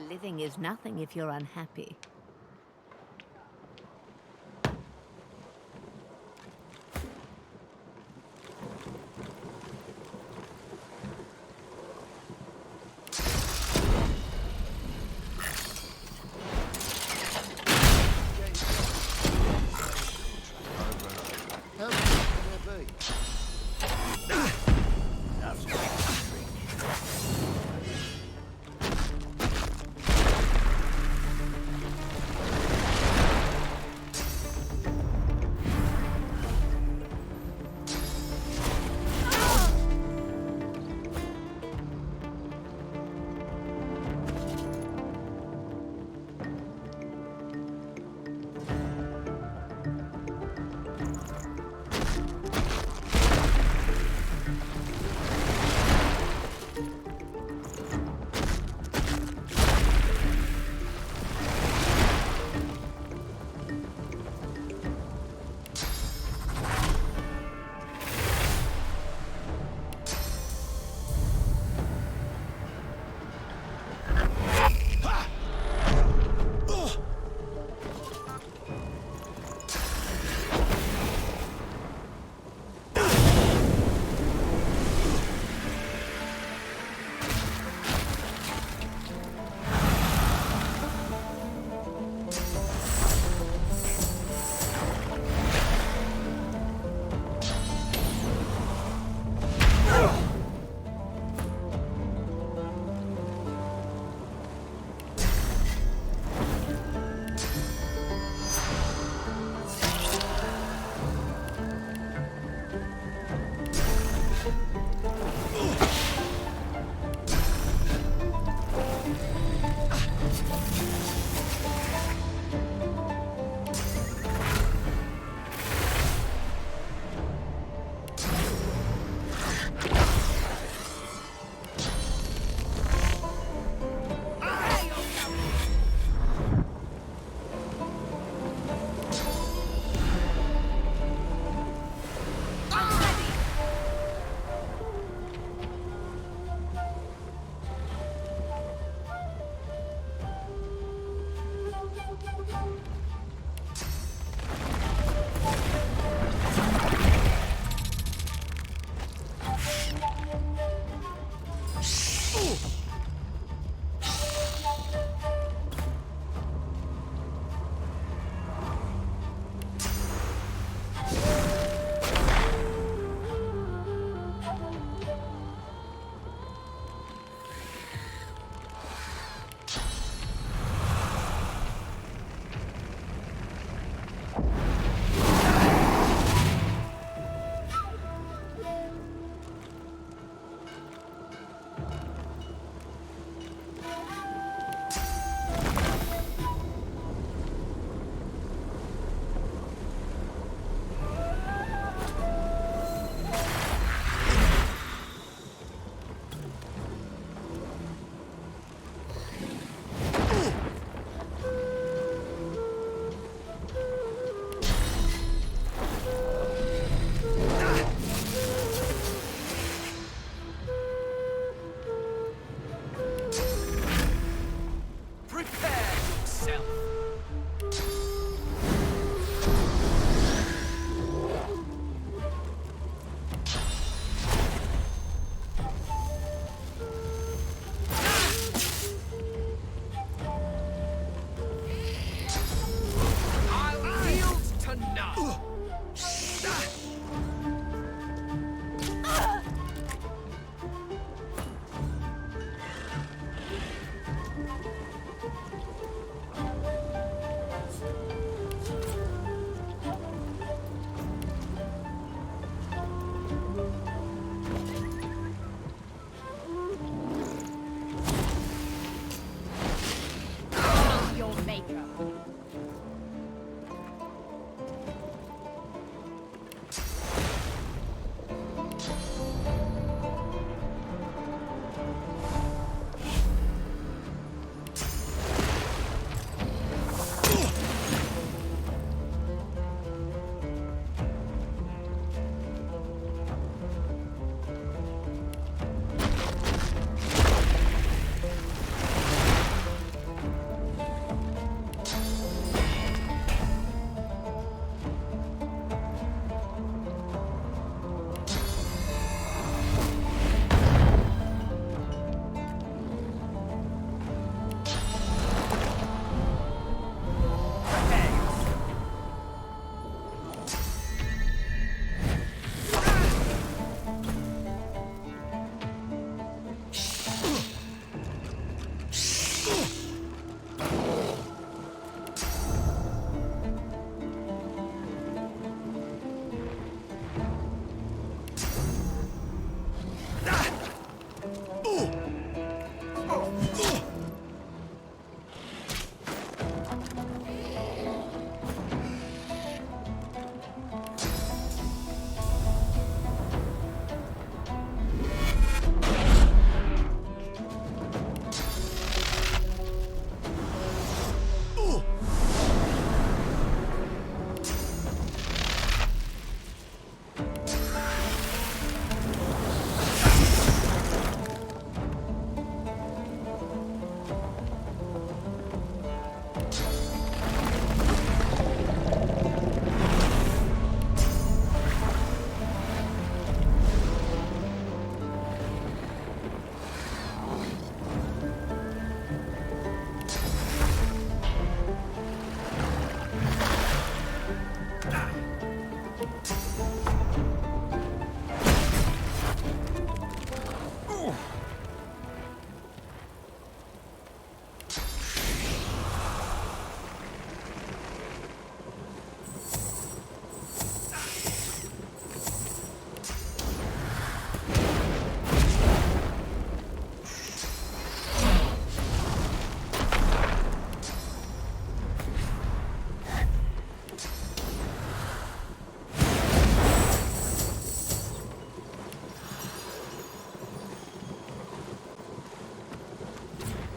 living is nothing if you're unhappy.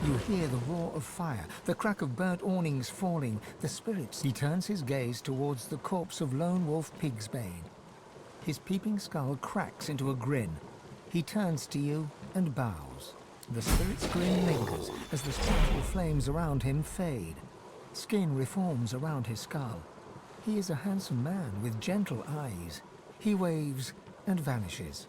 You hear the roar of fire, the crack of burnt awnings falling, the spirits. He turns his gaze towards the corpse of Lone Wolf Pigsbane. His peeping skull cracks into a grin. He turns to you and bows. The spirit's grin lingers as the spectral flames around him fade. Skin reforms around his skull. He is a handsome man with gentle eyes. He waves and vanishes.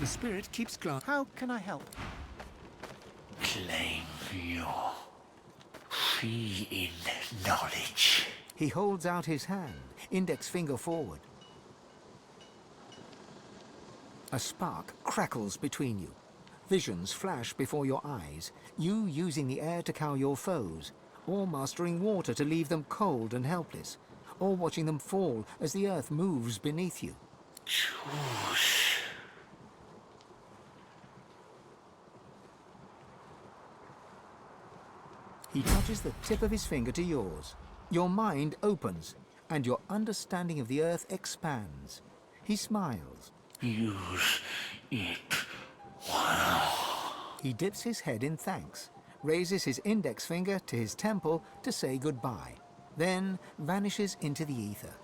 The spirit keeps glancing. How can I help? Claim your fee in knowledge. He holds out his hand, index finger forward. A spark crackles between you. Visions flash before your eyes, you using the air to cow your foes, or mastering water to leave them cold and helpless, or watching them fall as the earth moves beneath you. Choose. He touches the tip of his finger to yours. Your mind opens, and your understanding of the earth expands. He smiles. Use it well. He dips his head in thanks, raises his index finger to his temple to say goodbye, then vanishes into the ether.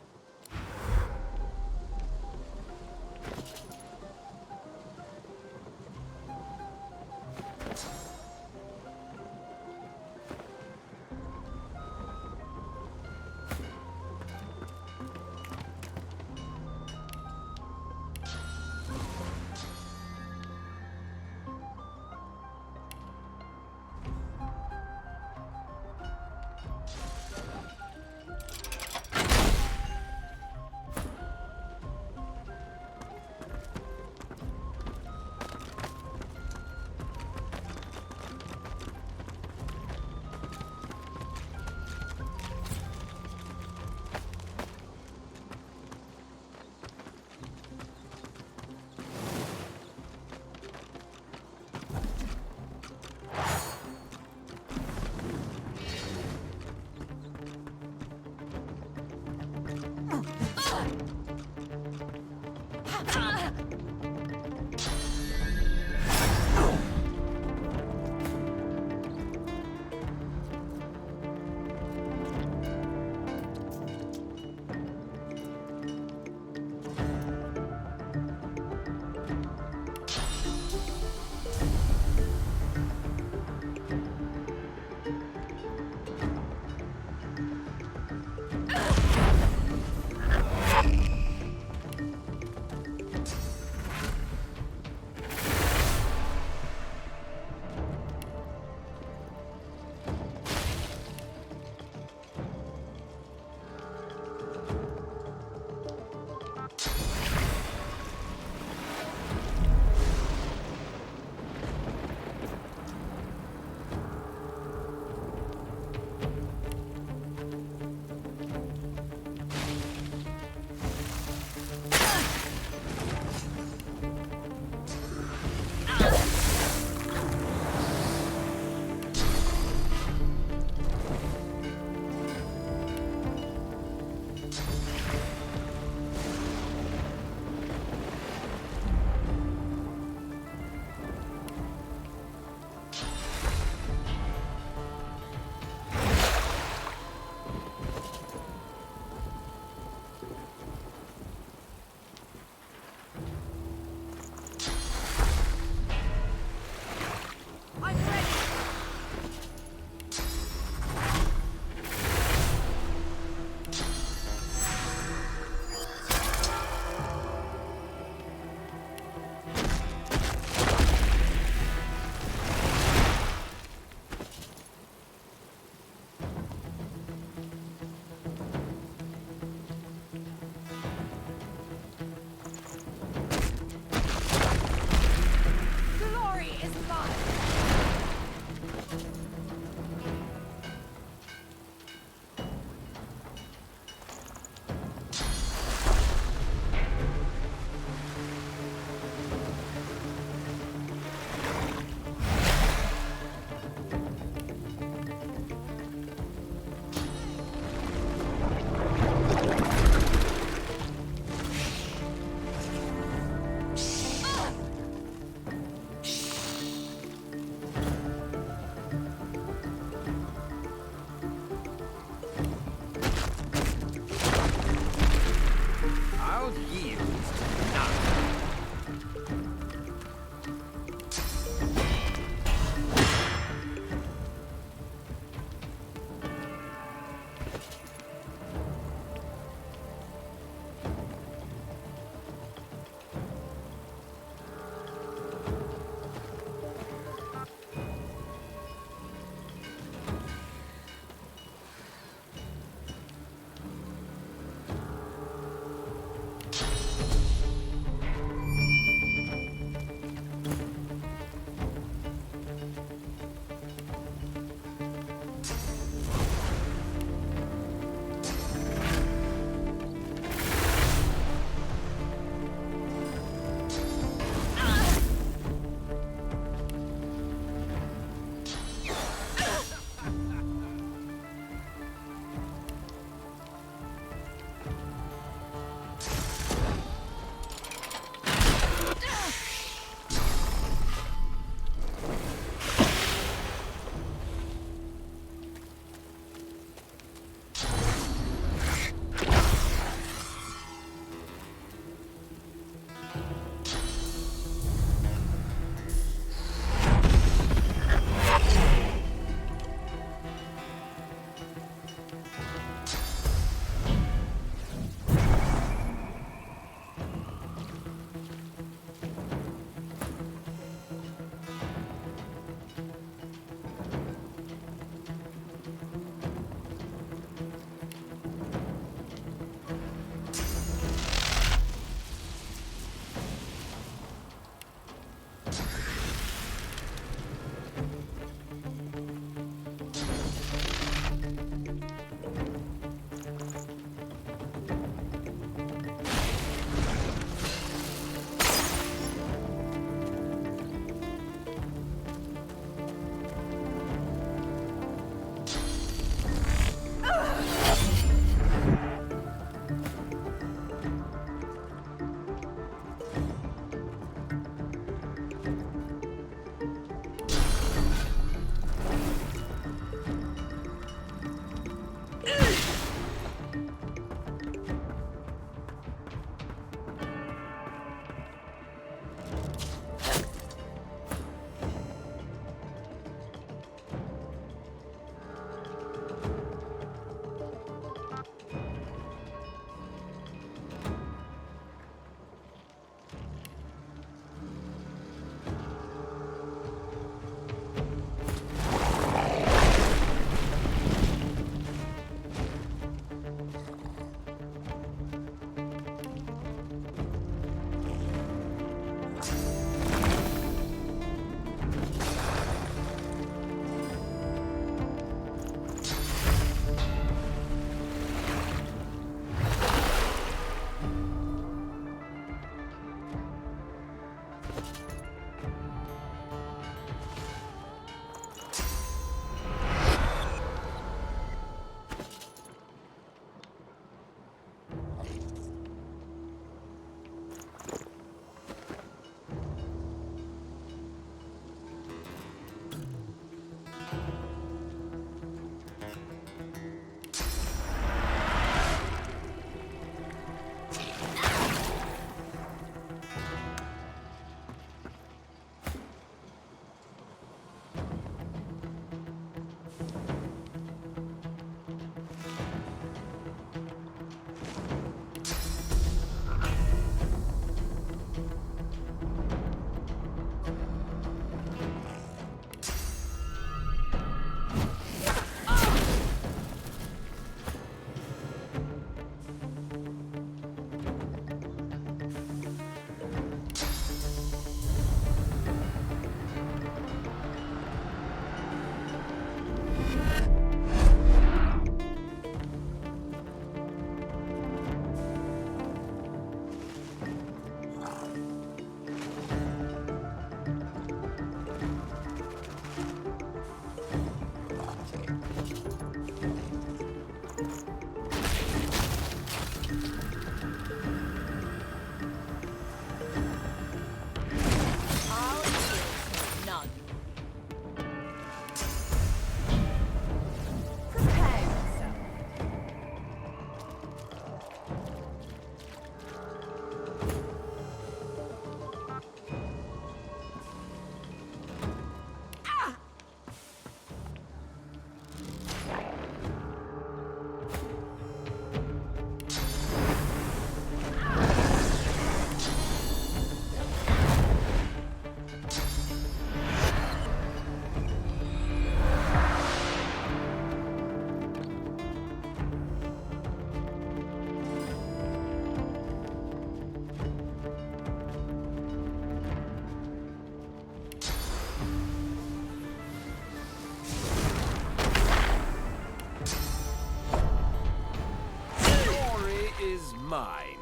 mine.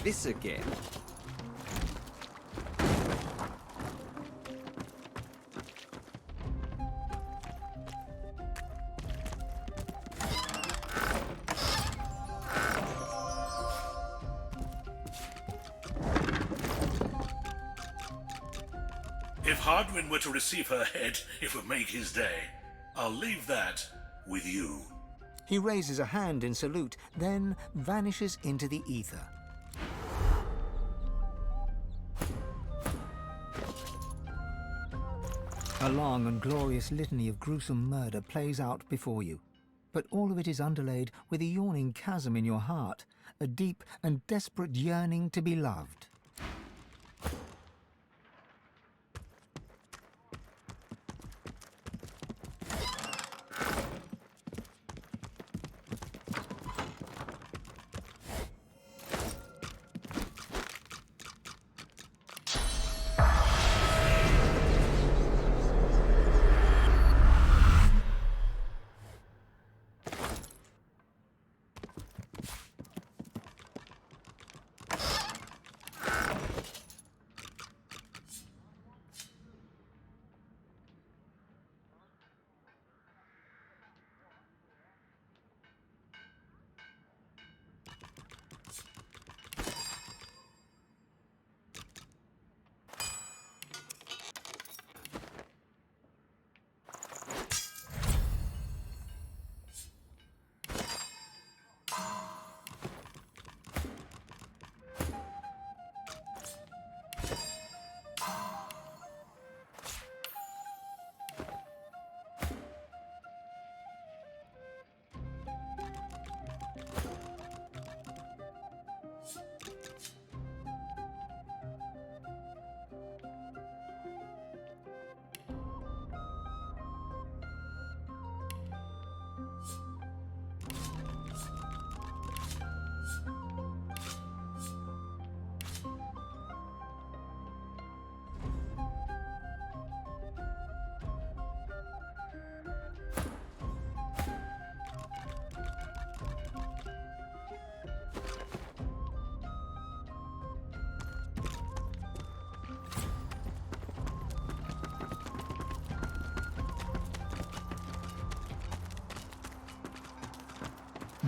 this again? If Hardwin were to receive her head, it would make his day. I'll leave that with you. He raises a hand in salute, then vanishes into the ether. A long and glorious litany of gruesome murder plays out before you. But all of it is underlaid with a yawning chasm in your heart, a deep and desperate yearning to be loved.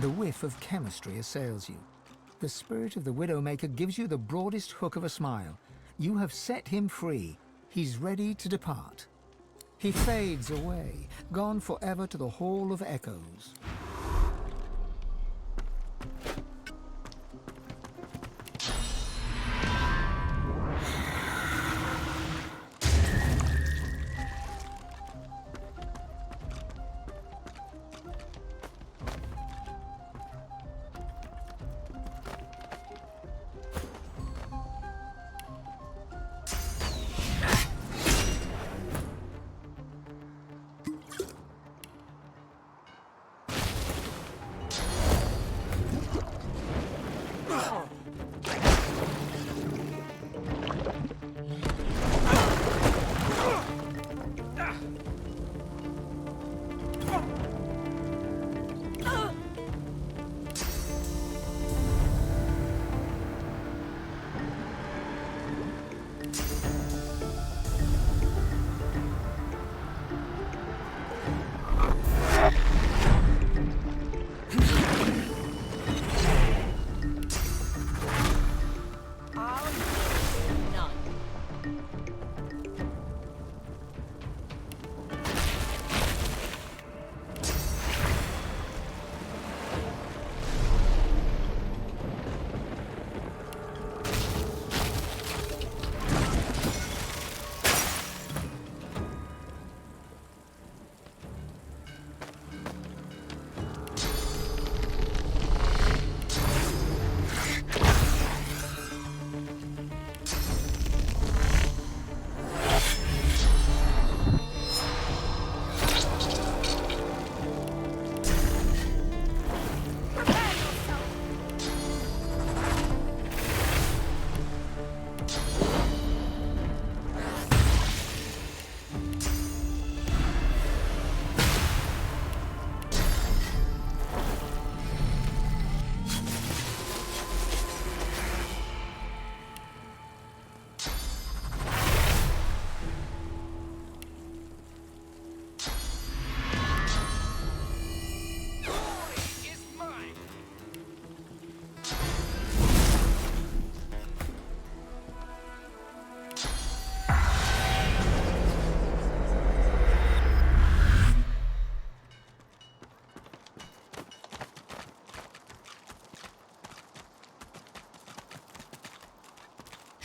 The whiff of chemistry assails you. The spirit of the Widowmaker gives you the broadest hook of a smile. You have set him free. He's ready to depart. He fades away, gone forever to the Hall of Echoes.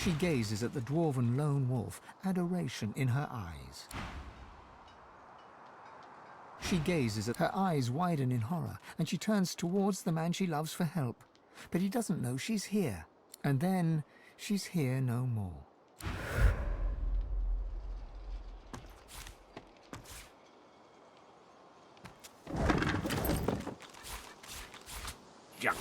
She gazes at the dwarven lone wolf, adoration in her eyes. She gazes at her eyes widen in horror, and she turns towards the man she loves for help. But he doesn't know she's here. And then she's here no more. Junk.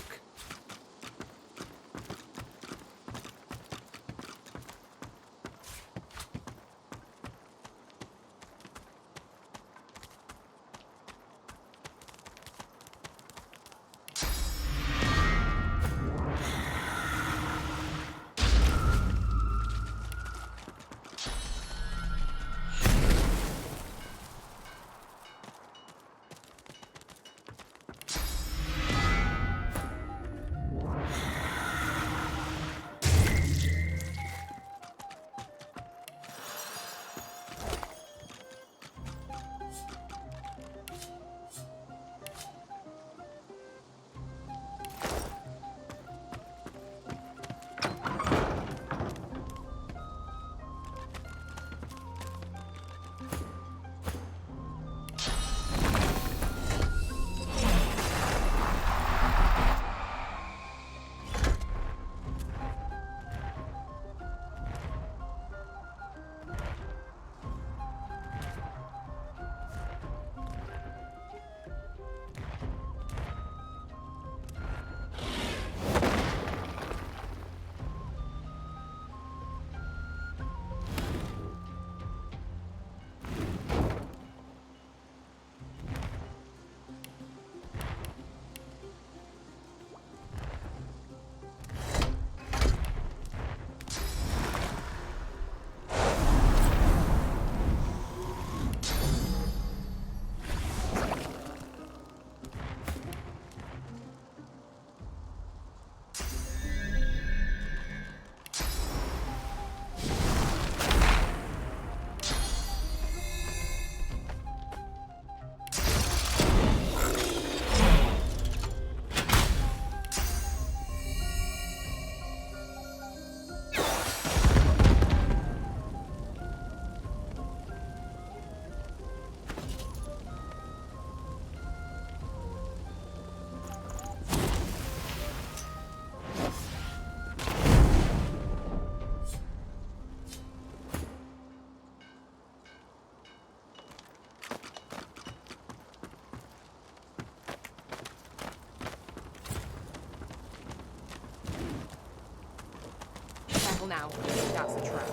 Now, that's the trap.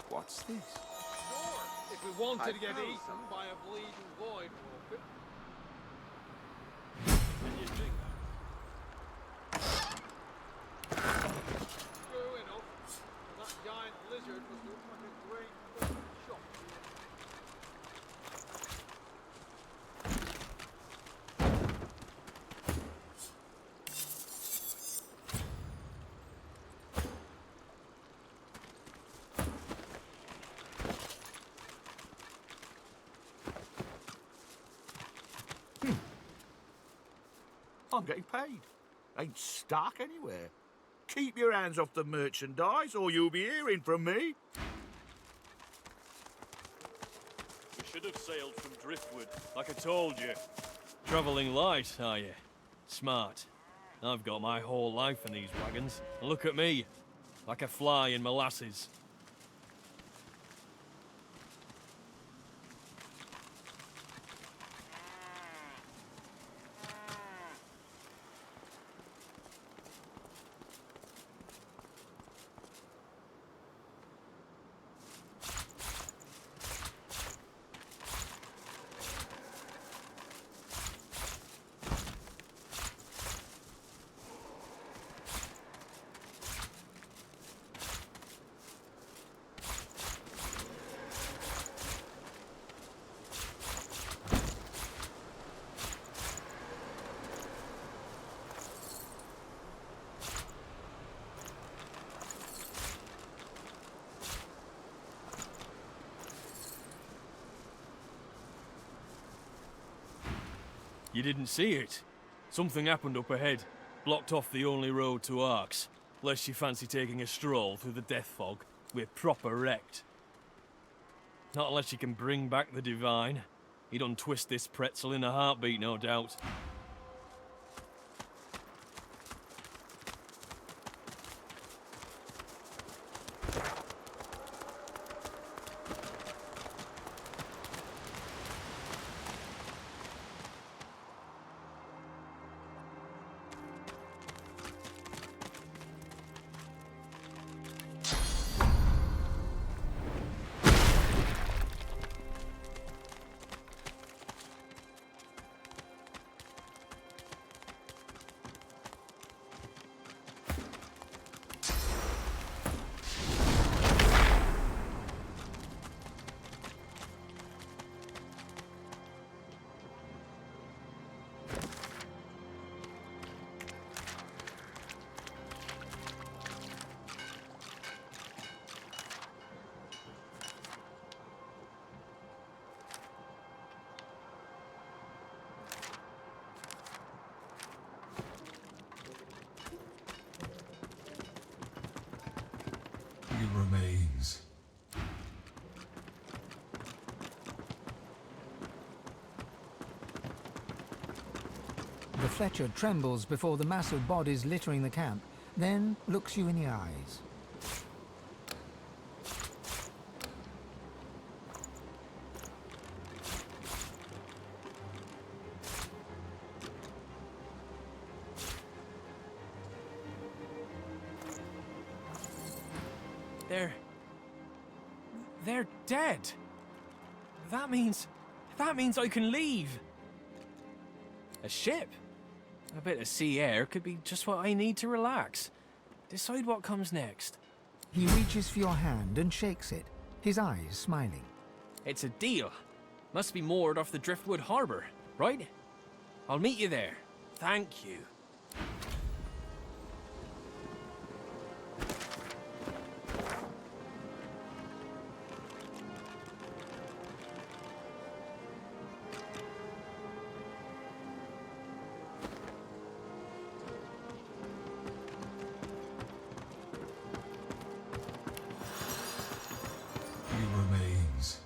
What's this? If we wanted to get eaten by a bleeding void walker. And you think true enough, that giant lizard must look like a great fucking shot. I'm getting paid. Ain't stuck anywhere. Keep your hands off the merchandise or you'll be hearing from me. We should have sailed from Driftwood, like I told you. Travelling light, are you? Smart. I've got my whole life in these wagons. Look at me, like a fly in molasses. You didn't see it? Something happened up ahead. Blocked off the only road to Arx. Lest you fancy taking a stroll through the death fog. We're proper wrecked. Not unless you can bring back the Divine. He'd untwist this pretzel in a heartbeat, no doubt. Remains. The Fletcher trembles before the mass of bodies littering the camp, then looks you in the eyes. They're dead. That means I can leave. A ship? A bit of sea air could be just what I need to relax. Decide what comes next. He reaches for your hand and shakes it, his eyes smiling. It's a deal. Must be moored off the Driftwood Harbour, right? I'll meet you there. Thank you. Remains.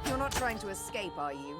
You're not trying to escape, are you?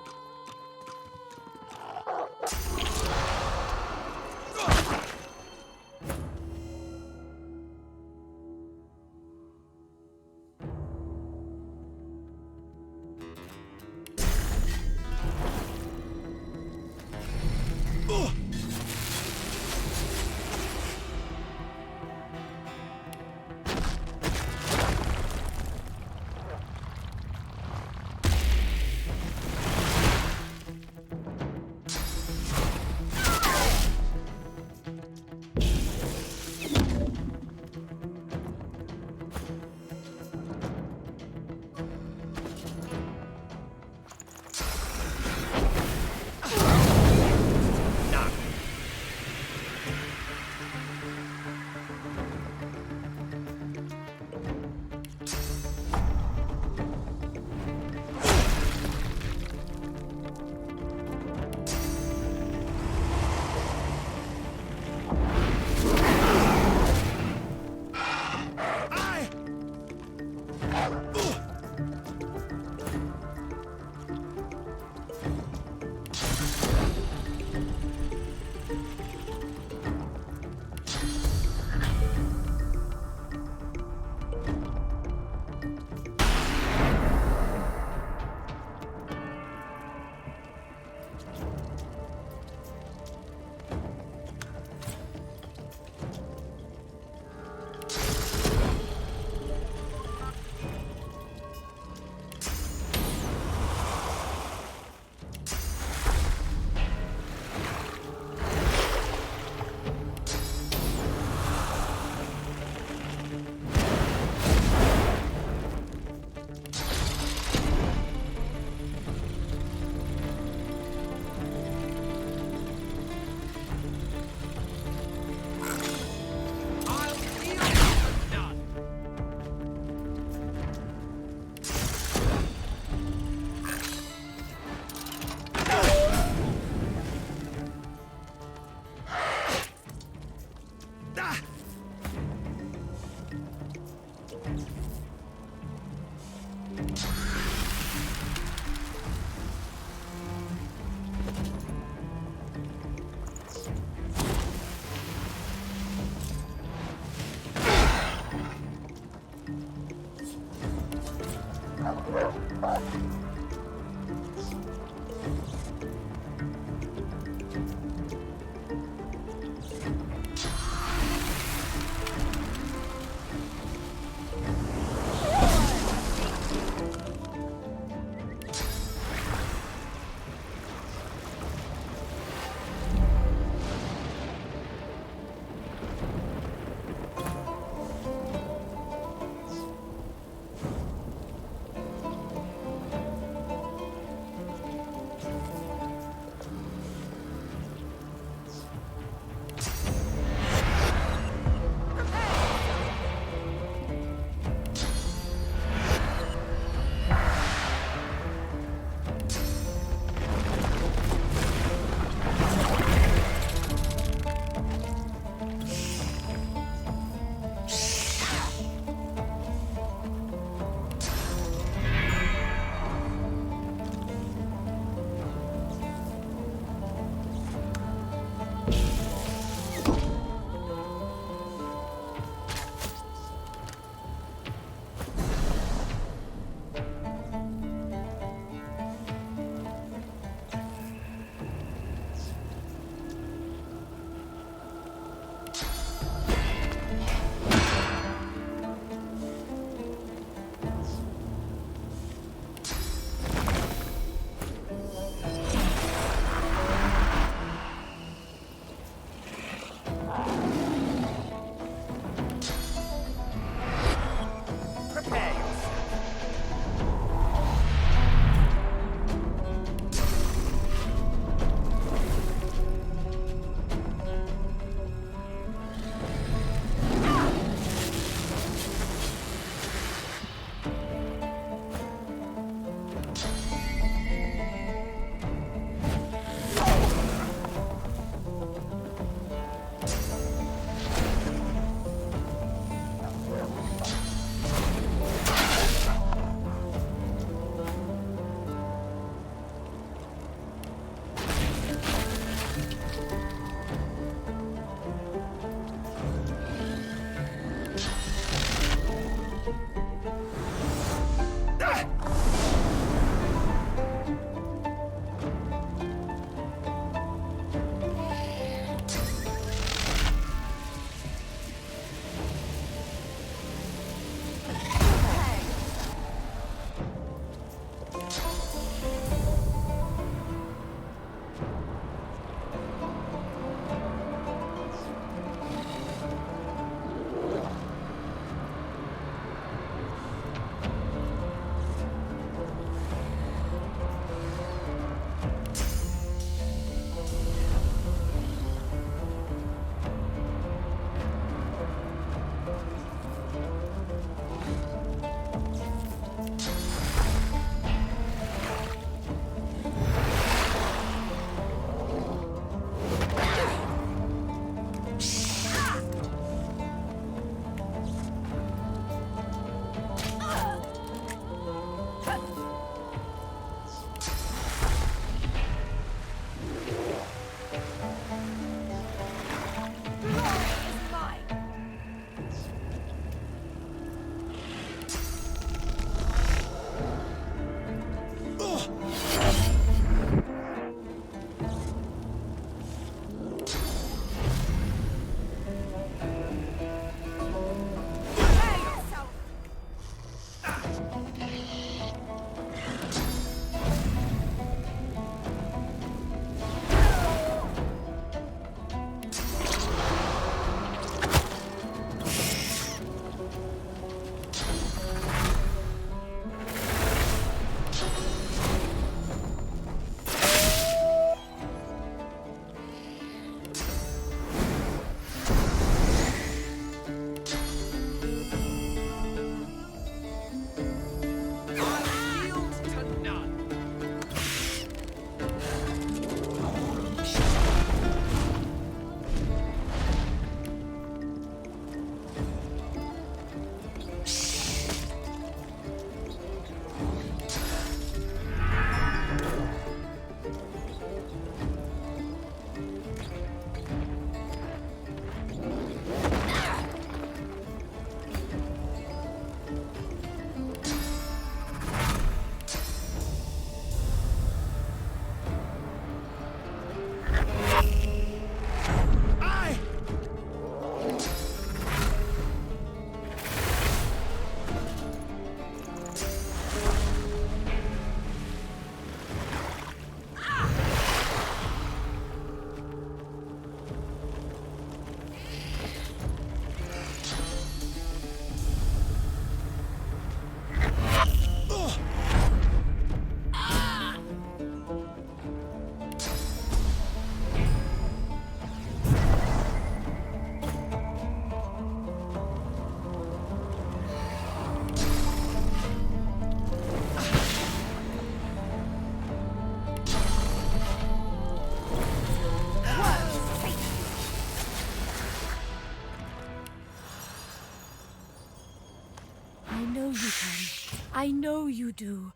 know you can. I know you do.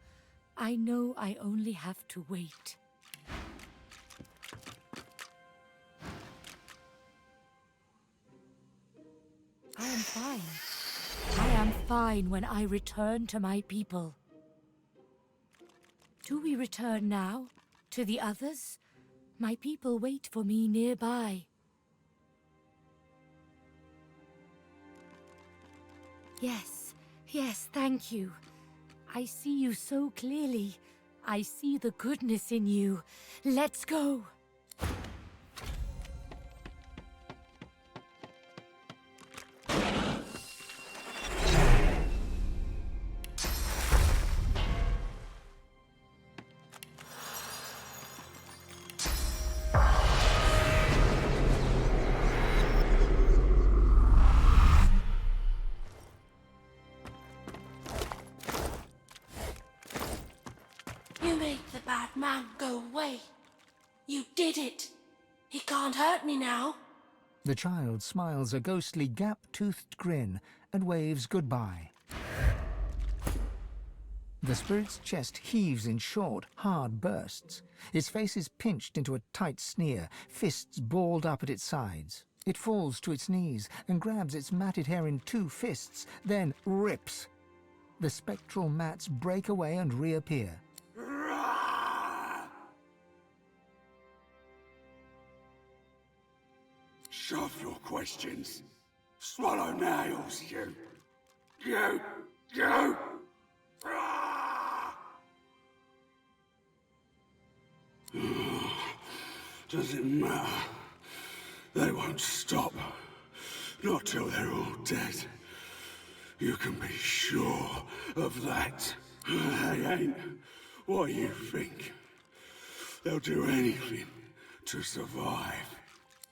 I know I only have to wait. I am fine. I am fine when I return to my people. Do we return now? To the others? My people wait for me nearby. Yes, thank you. I see you so clearly. I see the goodness in you. Let's go. You made the bad man go away. You did it. He can't hurt me now. The child smiles a ghostly gap-toothed grin and waves goodbye. The spirit's chest heaves in short, hard bursts. Its face is pinched into a tight sneer, fists balled up at its sides. It falls to its knees and grabs its matted hair in two fists, then rips. The spectral mats break away and reappear. Shove your questions. Swallow nails, you. You. Doesn't matter. They won't stop. Not till they're all dead. You can be sure of that. They ain't what you think. They'll do anything to survive.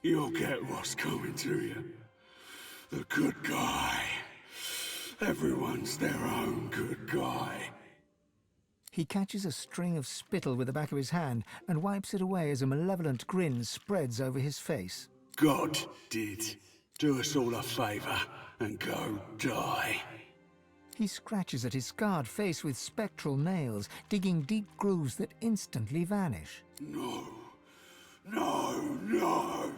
You'll get what's coming to you. The good guy. Everyone's their own good guy. He catches a string of spittle with the back of his hand and wipes it away as a malevolent grin spreads over his face. God did. Do us all a favor and go die. He scratches at his scarred face with spectral nails, digging deep grooves that instantly vanish. No. No.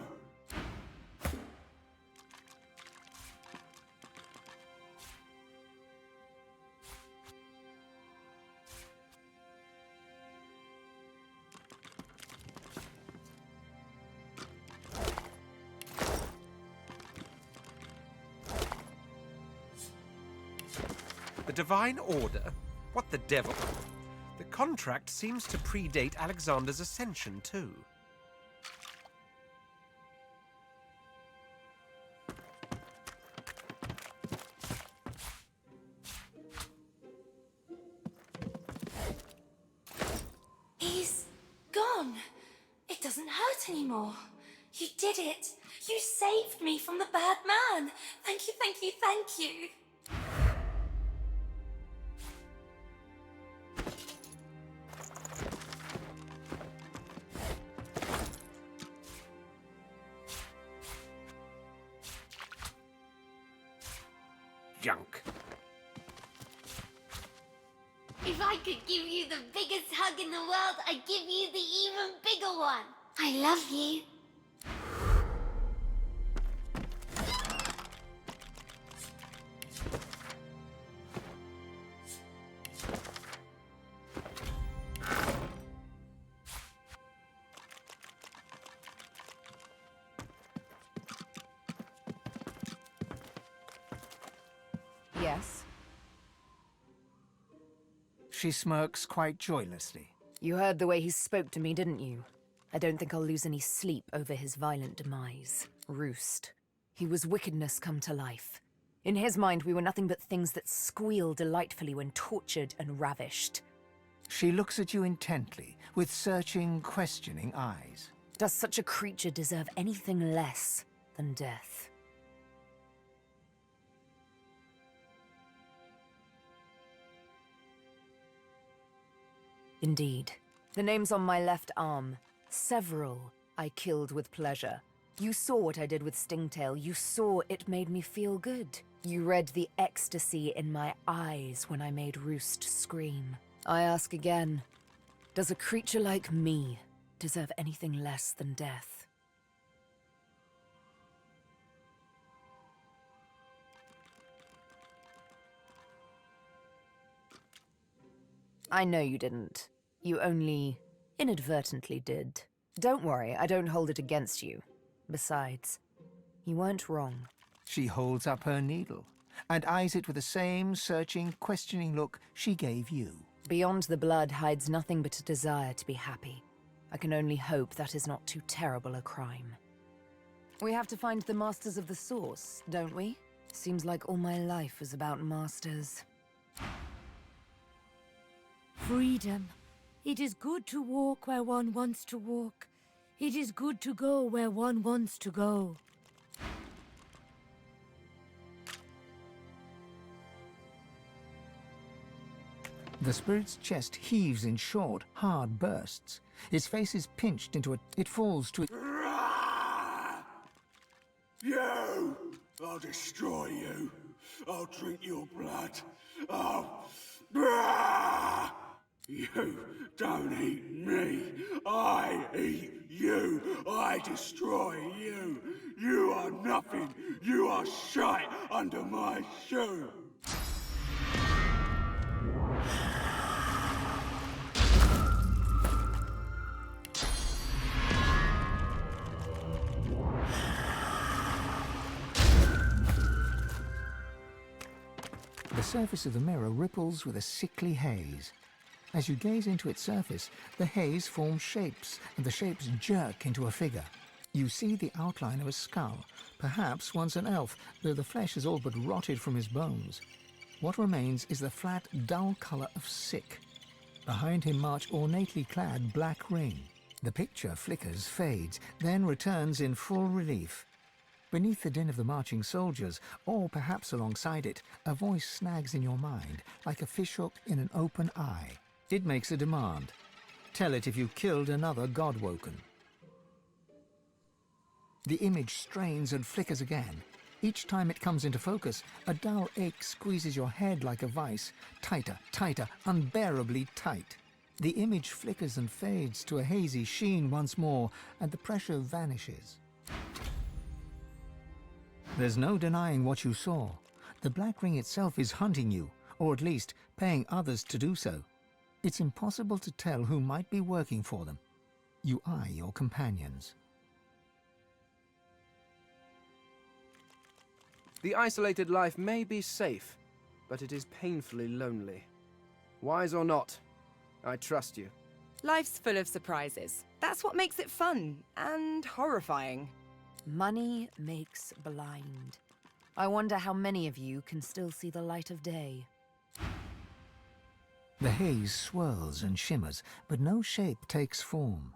The Divine Order? What the devil? The contract seems to predate Alexander's ascension, too. He's gone. It doesn't hurt anymore. You did it. You saved me from the bad man. Thank you, thank you, thank you. Junk. If I could give you the biggest hug in the world, I'd give you the even bigger one. I love you. Yes? She smirks quite joylessly. You heard the way he spoke to me, didn't you? I don't think I'll lose any sleep over his violent demise. Roost. He was wickedness come to life. In his mind, we were nothing but things that squeal delightfully when tortured and ravished. She looks at you intently, with searching, questioning eyes. Does such a creature deserve anything less than death? Indeed. The names on my left arm. Several I killed with pleasure. You saw what I did with Stingtail. You saw it made me feel good. You read the ecstasy in my eyes when I made Roost scream. I ask again, does a creature like me deserve anything less than death? I know you didn't. You only inadvertently did. Don't worry, I don't hold it against you. Besides, you weren't wrong. She holds up her needle and eyes it with the same searching, questioning look she gave you. Beyond the blood hides nothing but a desire to be happy. I can only hope that is not too terrible a crime. We have to find the masters of the source, don't we? Seems like all my life was about masters. Freedom. It is good to walk where one wants to walk. It is good to go where one wants to go. The spirit's chest heaves in short, hard bursts. Its face is pinched into it falls to it. You! I'll destroy you. I'll drink your blood. You don't eat me. I eat you. I destroy you. You are nothing. You are shite under my shoe. The surface of the mirror ripples with a sickly haze. As you gaze into its surface, the haze forms shapes, and the shapes jerk into a figure. You see the outline of a skull, perhaps once an elf, though the flesh is all but rotted from his bones. What remains is the flat, dull color of sick. Behind him march ornately clad Black Ring. The picture flickers, fades, then returns in full relief. Beneath the din of the marching soldiers, or perhaps alongside it, a voice snags in your mind, like a fishhook in an open eye. It makes a demand. Tell it if you killed another Godwoken. The image strains and flickers again. Each time it comes into focus, a dull ache squeezes your head like a vice, tighter, tighter, unbearably tight. The image flickers and fades to a hazy sheen once more, and the pressure vanishes. There's no denying what you saw. The Black Ring itself is hunting you, or at least paying others to do so. It's impossible to tell who might be working for them. You eye your companions. The isolated life may be safe, but it is painfully lonely. Wise or not, I trust you. Life's full of surprises. That's what makes it fun and horrifying. Money makes blind. I wonder how many of you can still see the light of day. The haze swirls and shimmers, but no shape takes form.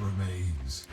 Remains.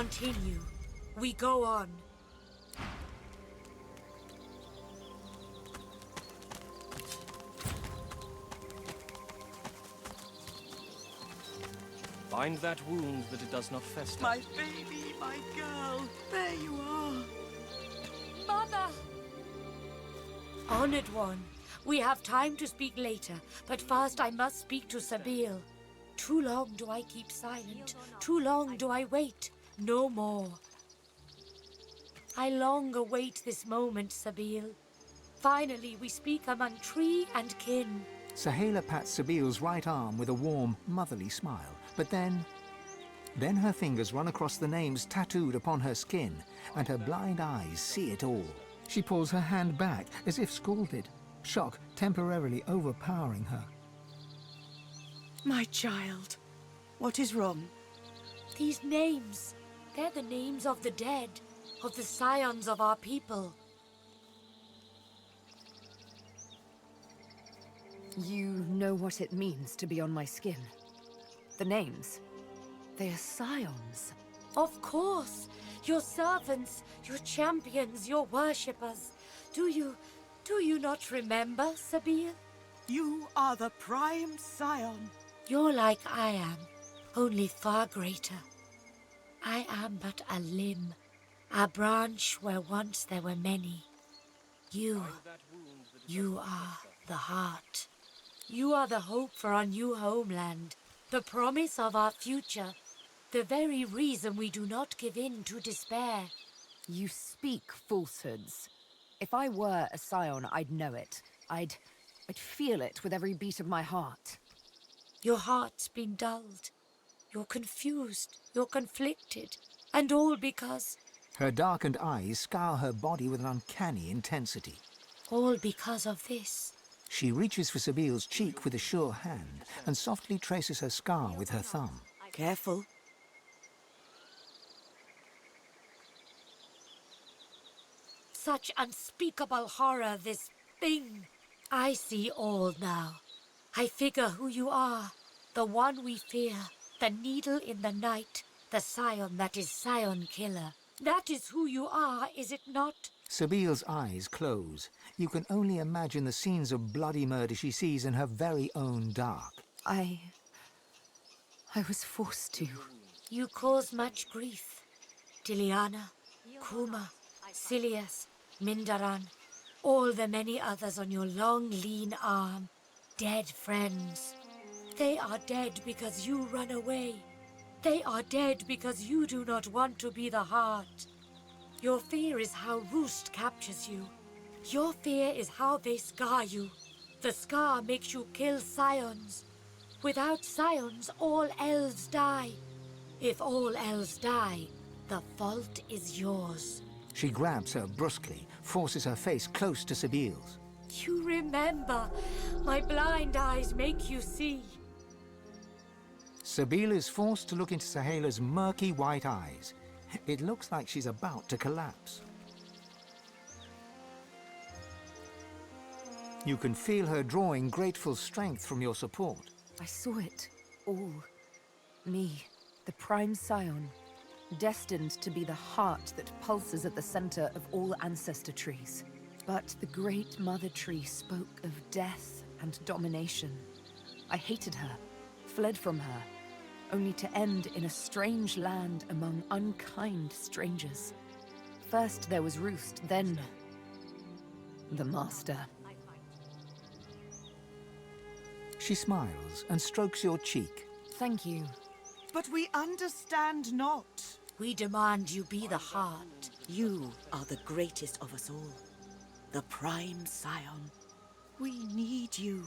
continue. We go on. Bind that wound that it does not fester. My baby, my girl, there you are. Mother! Honored one, we have time to speak later, but first I must speak to Sebille. Too long do I keep silent, too long do I wait, no more. I long await this moment, Sebille. Finally we speak among tree and kin. Saheila pats Sebille's right arm with a warm, motherly smile, but then her fingers run across the names tattooed upon her skin, and her blind eyes see it all. She pulls her hand back as if scalded, shock temporarily overpowering her. My child, what is wrong? These names, they're the names of the dead, of the scions of our people. You know what it means to be on my skin. The names, they are scions. Of course, your servants, your champions, your worshippers. Do you not remember, Sebille? You are the prime scion. You're like I am, only far greater. I am but a limb, a branch where once there were many. You are the heart. You are the hope for our new homeland, the promise of our future, the very reason we do not give in to despair. You speak falsehoods. If I were a scion, I'd know it. I'd feel it with every beat of my heart. Your heart's been dulled. You're confused. You're conflicted. And all because... Her darkened eyes scour her body with an uncanny intensity. All because of this. She reaches for Sebille's cheek with a sure hand and softly traces her scar with her thumb. Careful. Such unspeakable horror, this thing. I see all now. I figure who you are. The one we fear. The needle in the night. The scion that is scion killer. That is who you are, is it not? Sebille's eyes close. You can only imagine the scenes of bloody murder she sees in her very own dark. I was forced to. You cause much grief. Tiliana, Kuma, Silius, Mindaran, all the many others on your long, lean arm. Dead friends. They are dead because you run away. They are dead because you do not want to be the heart. Your fear is how Roost captures you. Your fear is how they scar you. The scar makes you kill scions. Without scions, all elves die. If all elves die, the fault is yours. She grabs her brusquely, forces her face close to Sebille's. You remember. My blind eyes make you see. Sebille is forced to look into Saheila's murky white eyes. It looks like she's about to collapse. You can feel her drawing grateful strength from your support. I saw it all. Me, the prime scion, destined to be the heart that pulses at the center of all ancestor trees. But the great mother tree spoke of death and domination. I hated her, fled from her, only to end in a strange land among unkind strangers. First there was Roost, then the Master. She smiles and strokes your cheek. Thank you. But we understand not. We demand you be the heart. You are the greatest of us all. The prime scion. We need you.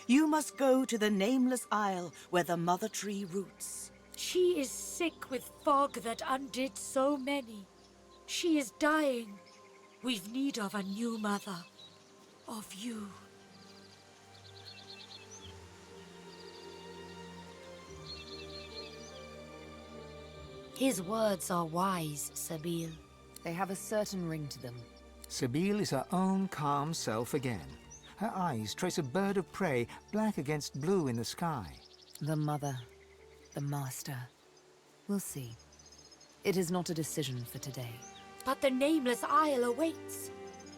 You must go to the nameless isle where the mother tree roots. She is sick with fog that undid so many. She is dying. We've need of a new mother. Of you. His words are wise, Sebille. They have a certain ring to them. Sebille is her own calm self again. Her eyes trace a bird of prey, black against blue in the sky. The mother, the master. We'll see. It is not a decision for today. But the Nameless Isle awaits.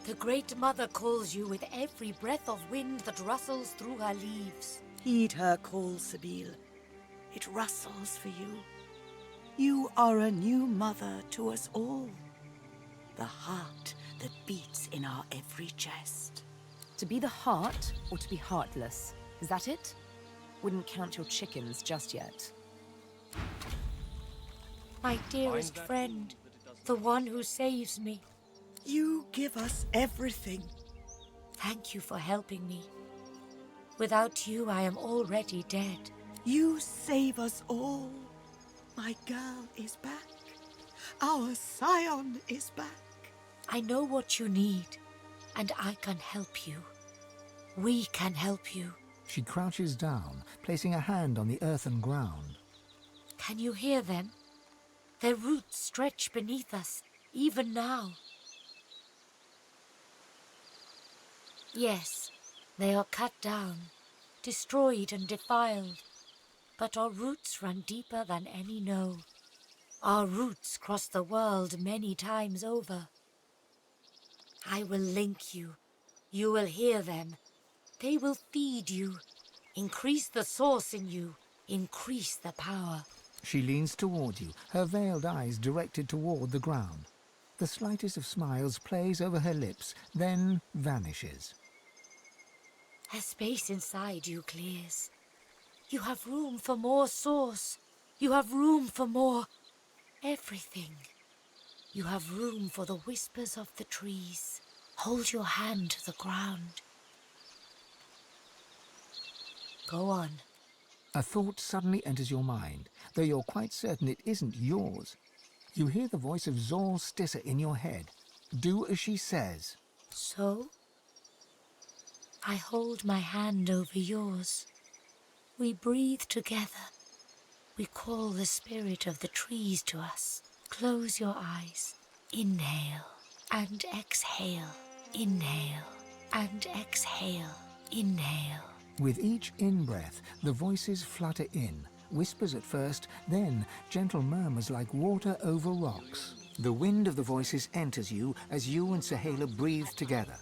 The Great Mother calls you with every breath of wind that rustles through her leaves. Heed her call, Sebille. It rustles for you. You are a new mother to us all. The heart that beats in our every chest. To be the heart, or to be heartless? Is that it? Wouldn't count your chickens just yet. My dearest friend, the one who saves me. You give us everything. Thank you for helping me. Without you, I am already dead. You save us all. My girl is back. Our Scion is back. I know what you need, and I can help you. We can help you. She crouches down, placing a hand on the earthen ground. Can you hear them? Their roots stretch beneath us, even now. Yes, they are cut down, destroyed and defiled. But our roots run deeper than any know. Our roots cross the world many times over. I will link you. You will hear them. They will feed you. Increase the source in you. Increase the power. She leans toward you, her veiled eyes directed toward the ground. The slightest of smiles plays over her lips, then vanishes. A space inside you clears. You have room for more source. You have room for more everything. You have room for the whispers of the trees. Hold your hand to the ground. Go on. A thought suddenly enters your mind, though you're quite certain it isn't yours. You hear the voice of Zor Stissa in your head. Do as she says. So? I hold my hand over yours. We breathe together. We call the spirit of the trees to us. Close your eyes. Inhale and exhale. Inhale and exhale. Inhale. With each in-breath, the voices flutter in, whispers at first, then gentle murmurs like water over rocks. The wind of the voices enters you as you and Saheila breathe together.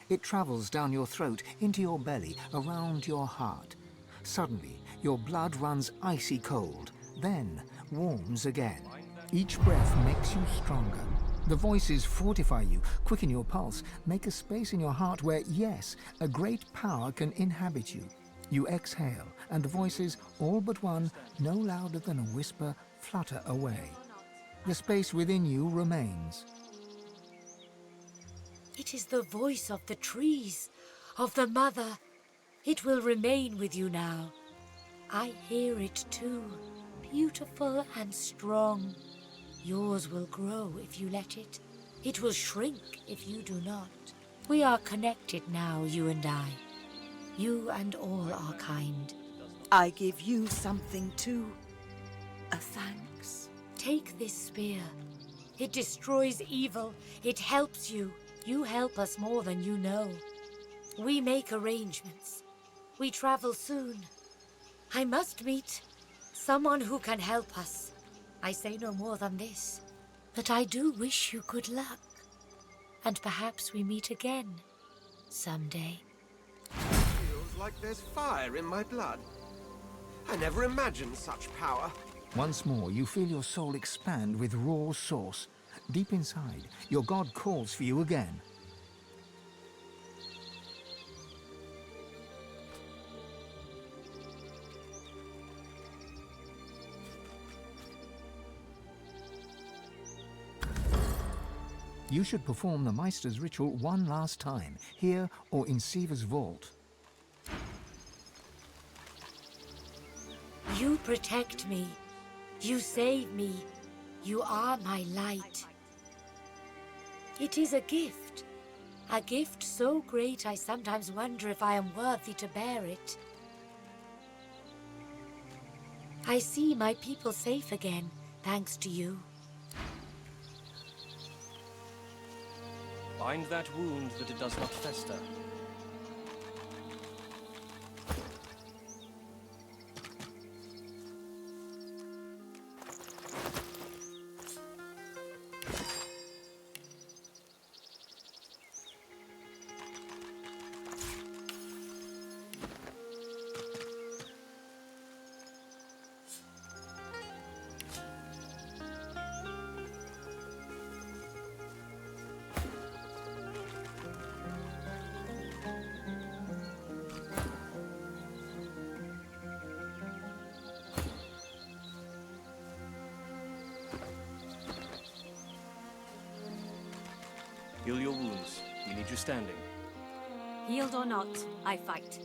It travels down your throat, into your belly, around your heart. Suddenly, your blood runs icy cold, then warms again. Each breath makes you stronger. The voices fortify you, quicken your pulse, make a space in your heart where, yes, a great power can inhabit you. You exhale, and the voices, all but one, no louder than a whisper, flutter away. The space within you remains. It is the voice of the trees, of the mother. It will remain with you now. I hear it too, beautiful and strong. Yours will grow if you let it. It will shrink if you do not. We are connected now, you and I. You and all our kind. I give you something too. A thanks. Take this spear. It destroys evil. It helps you. You help us more than you know. We make arrangements. We travel soon. I must meet someone who can help us. I say no more than this, but I do wish you good luck. And perhaps we meet again, someday. Feels like there's fire in my blood. I never imagined such power. Once more, you feel your soul expand with raw source. Deep inside, your god calls for you again. You should perform the Meister's ritual one last time, here or in Siva's vault. You protect me. You save me. You are my light. It is a gift so great I sometimes wonder if I am worthy to bear it. I see my people safe again, thanks to you. Bind that wound that it does not fester. Heal your wounds. We need you standing. Healed or not, I fight.